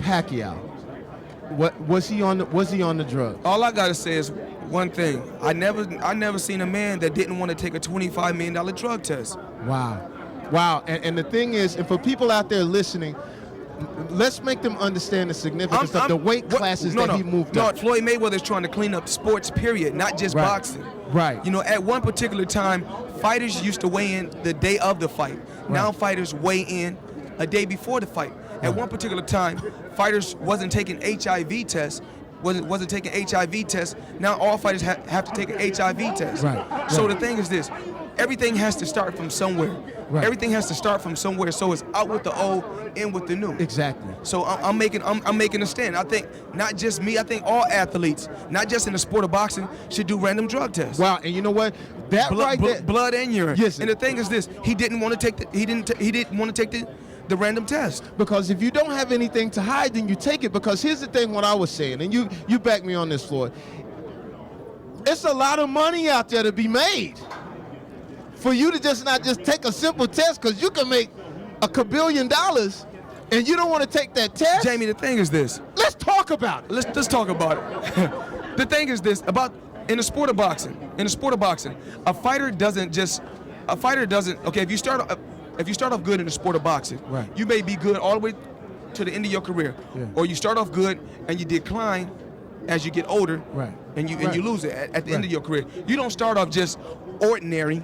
Pacquiao, was he on the drug? All I gotta say is one thing. I never seen a man that didn't want to take a $25 million drug test. Wow. And the thing is, and for people out there listening, let's make them understand the significance of the weight classes that he moved up. No, Floyd Mayweather is trying to clean up sports, period, not just boxing. Right. You know, at one particular time, fighters used to weigh in the day of the fight. Now fighters weigh in a day before the fight. At one particular time, fighters wasn't taking HIV tests. Wasn't taking HIV tests. Now all fighters have to take an HIV test. Right. So the thing is this: everything has to start from somewhere. Right. Everything has to start from somewhere. So it's out with the old, in with the new. Exactly. So I'm making a stand. I think not just me. I think all athletes, not just in the sport of boxing, should do random drug tests. Wow. And you know what? That blood and urine. Yes. And the thing is this: he didn't want to take he didn't want to take the random test. Because if you don't have anything to hide, then you take it. Because here's the thing, what I was saying, and you back me on this, Floyd. It's a lot of money out there to be made for you to not just take a simple test, because you can make $1 kabillion and you don't want to take that test. Jamie, the thing is this. Let's talk about it. Let's talk about it. The thing is this, in the sport of boxing, a fighter doesn't, okay, if you start off good in the sport of boxing, right, you may be good all the way to the end of your career. Yeah. Or you start off good and you decline as you get older, right, and you lose it at the end of your career. You don't start off just ordinary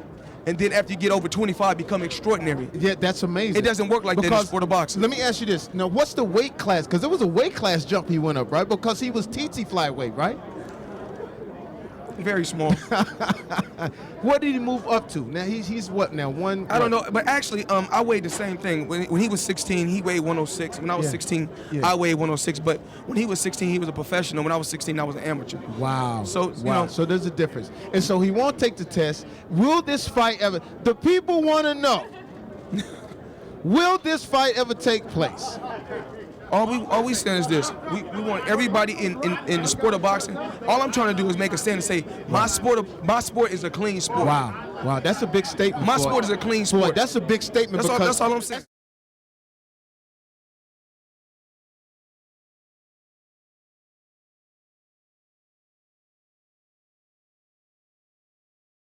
and then after you get over 25 become extraordinary. Yeah, that's amazing. It doesn't work like that in the sport of boxing. Let me ask you this. Now, what's the weight class? Because there was a weight class jump he went up, right? Because he was TT flyweight, right? Very small. What did he move up to? Now he's what now? I don't know, but actually, I weighed the same thing. When he was 16, he weighed 106. When I was 16, I weighed 106. But when he was 16, he was a professional. When I was 16, I was an amateur. Wow. So you know, so there's a difference. And so he won't take the test. Will this fight ever? The people want to know. Will this fight ever take place? All we saying is this: we want everybody in the sport of boxing. All I'm trying to do is make a stand and say my sport is a clean sport. Wow, that's a big statement. My sport is a clean sport. Boy, that's a big statement. That's all I'm saying.